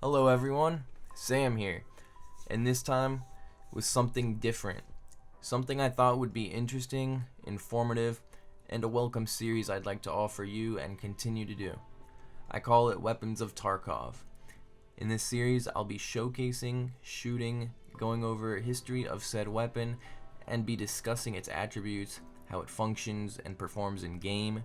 Hello everyone, Sam here, and this time with something different. Something I thought would be interesting, informative, and a welcome series I'd like to offer you and continue to do. I call it Weapons of Tarkov. In this series, I'll be showcasing, shooting, going over history of said weapon, and be discussing its attributes, how it functions and performs in game.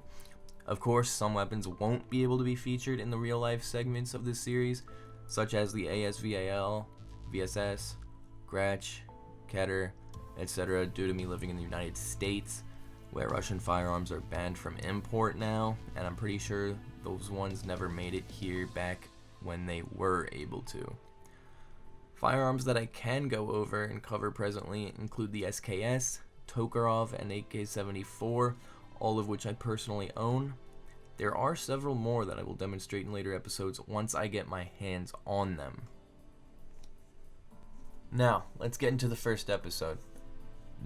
Of course, some weapons won't be able to be featured in the real life segments of this series, such as the ASVAL, VSS, Grach, Keter, etc. due to me living in the United States, where Russian firearms are banned from import now, and I'm pretty sure those ones never made it here back when they were able to. Firearms that I can go over and cover presently include the SKS, Tokarov, and AK-74, all of which I personally own. There are several more that I will demonstrate in later episodes once I get my hands on them. Now, let's get into the first episode.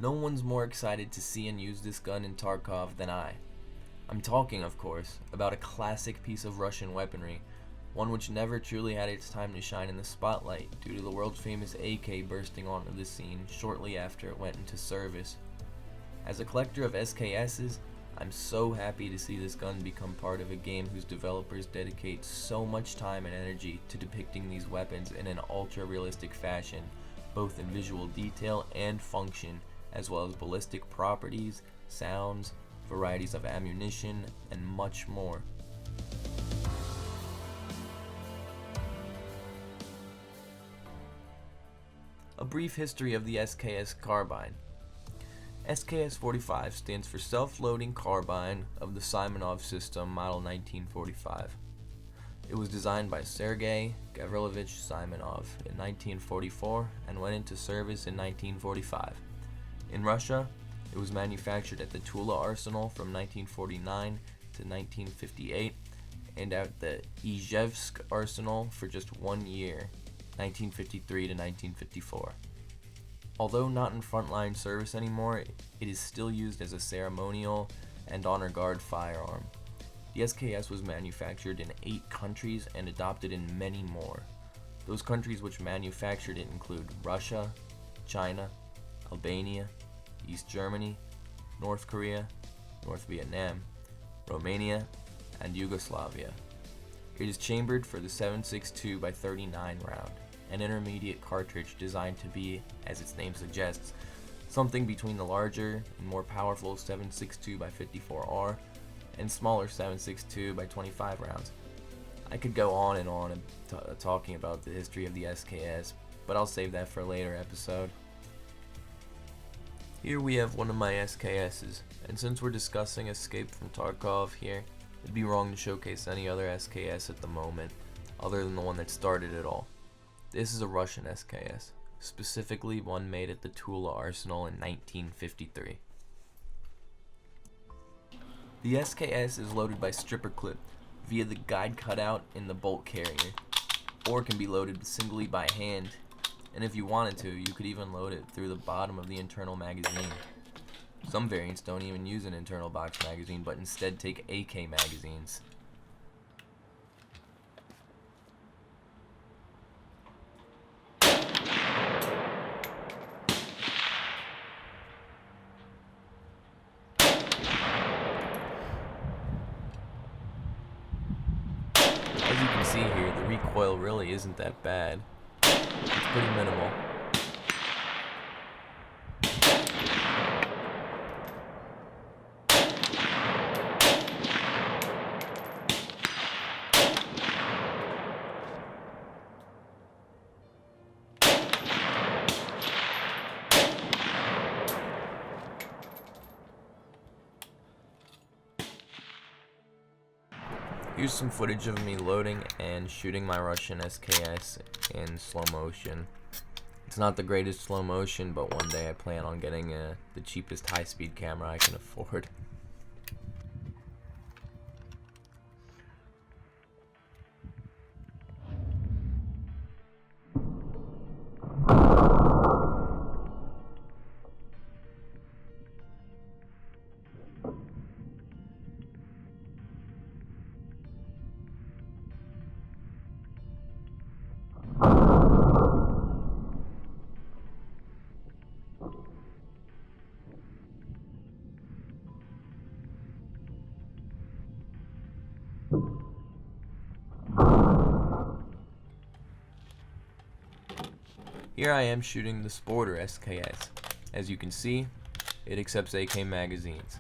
No one's more excited to see and use this gun in Tarkov than I. I'm talking, of course, about a classic piece of Russian weaponry, one which never truly had its time to shine in the spotlight due to the world famous AK bursting onto the scene shortly after it went into service. As a collector of SKSs, I'm so happy to see this gun become part of a game whose developers dedicate so much time and energy to depicting these weapons in an ultra-realistic fashion, both in visual detail and function, as well as ballistic properties, sounds, varieties of ammunition, and much more. A brief history of the SKS carbine. SKS-45 stands for Self-Loading Carbine of the Simonov System, model 1945. It was designed by Sergei Gavrilovich Simonov in 1944 and went into service in 1945. In Russia, it was manufactured at the Tula Arsenal from 1949 to 1958 and at the Izhevsk Arsenal for just 1 year, 1953 to 1954. Although not in frontline service anymore, it is still used as a ceremonial and honor guard firearm. The SKS was manufactured in 8 countries and adopted in many more. Those countries which manufactured it include Russia, China, Albania, East Germany, North Korea, North Vietnam, Romania, and Yugoslavia. It is chambered for the 7.62 x 39 round, an intermediate cartridge designed to be, as its name suggests, something between the larger and more powerful 7.62 x 54R and smaller 7.62 x 25 rounds. I could go on and on talking about the history of the SKS, but I'll save that for a later episode. Here we have one of my SKSs, and since we're discussing Escape from Tarkov here, it'd be wrong to showcase any other SKS at the moment, other than the one that started it all. This is a Russian SKS, specifically one made at the Tula Arsenal in 1953. The SKS is loaded by stripper clip via the guide cutout in the bolt carrier, or can be loaded singly by hand, and if you wanted to, you could even load it through the bottom of the internal magazine. Some variants don't even use an internal box magazine, but instead take AK magazines. As you can see here, the recoil really isn't that bad. It's pretty minimal. Here's some footage of me loading and shooting my Russian SKS in slow motion. It's not the greatest slow motion, but one day I plan on getting the cheapest high-speed camera I can afford. Here I am shooting the Sporter SKS. As you can see, it accepts AK magazines.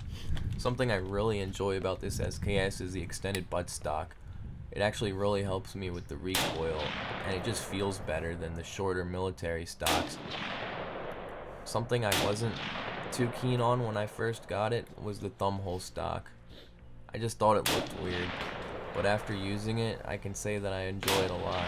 Something I really enjoy about this SKS is the extended buttstock. It actually really helps me with the recoil, and it just feels better than the shorter military stocks. Something I wasn't too keen on when I first got it was the thumbhole stock. I just thought it looked weird, but after using it, I can say that I enjoy it a lot.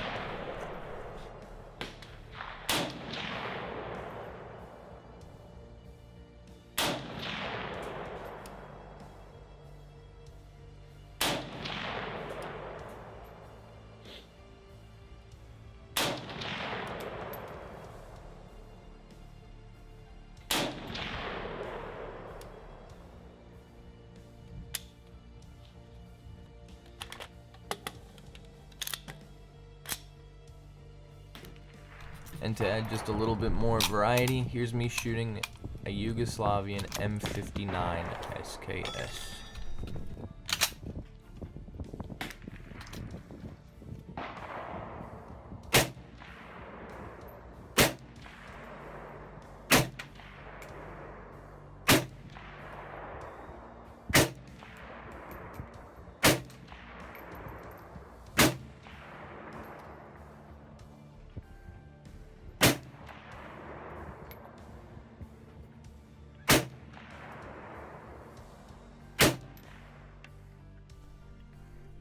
And to add just a little bit more variety, here's me shooting a Yugoslavian M59 SKS.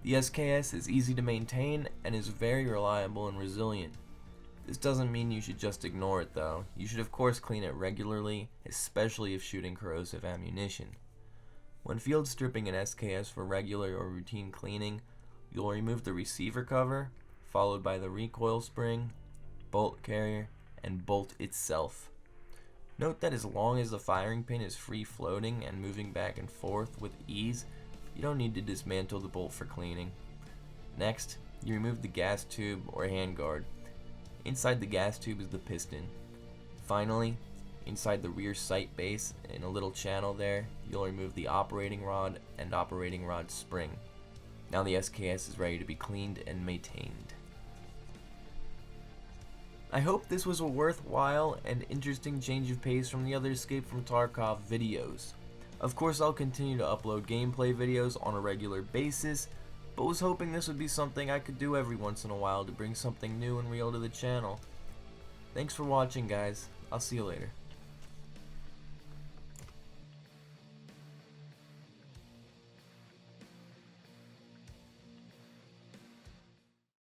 The SKS is easy to maintain and is very reliable and resilient. This doesn't mean you should just ignore it though. You should of course clean it regularly, especially if shooting corrosive ammunition. When field stripping an SKS for regular or routine cleaning, you'll remove the receiver cover, followed by the recoil spring, bolt carrier, and bolt itself. Note that as long as the firing pin is free floating and moving back and forth with ease, you don't need to dismantle the bolt for cleaning. Next, you remove the gas tube or handguard. Inside the gas tube is the piston. Finally, inside the rear sight base, in a little channel there, you'll remove the operating rod and operating rod spring. Now the SKS is ready to be cleaned and maintained. I hope this was a worthwhile and interesting change of pace from the other Escape from Tarkov videos. Of course, I'll continue to upload gameplay videos on a regular basis, but was hoping this would be something I could do every once in a while to bring something new and real to the channel. Thanks for watching, guys. I'll see you later.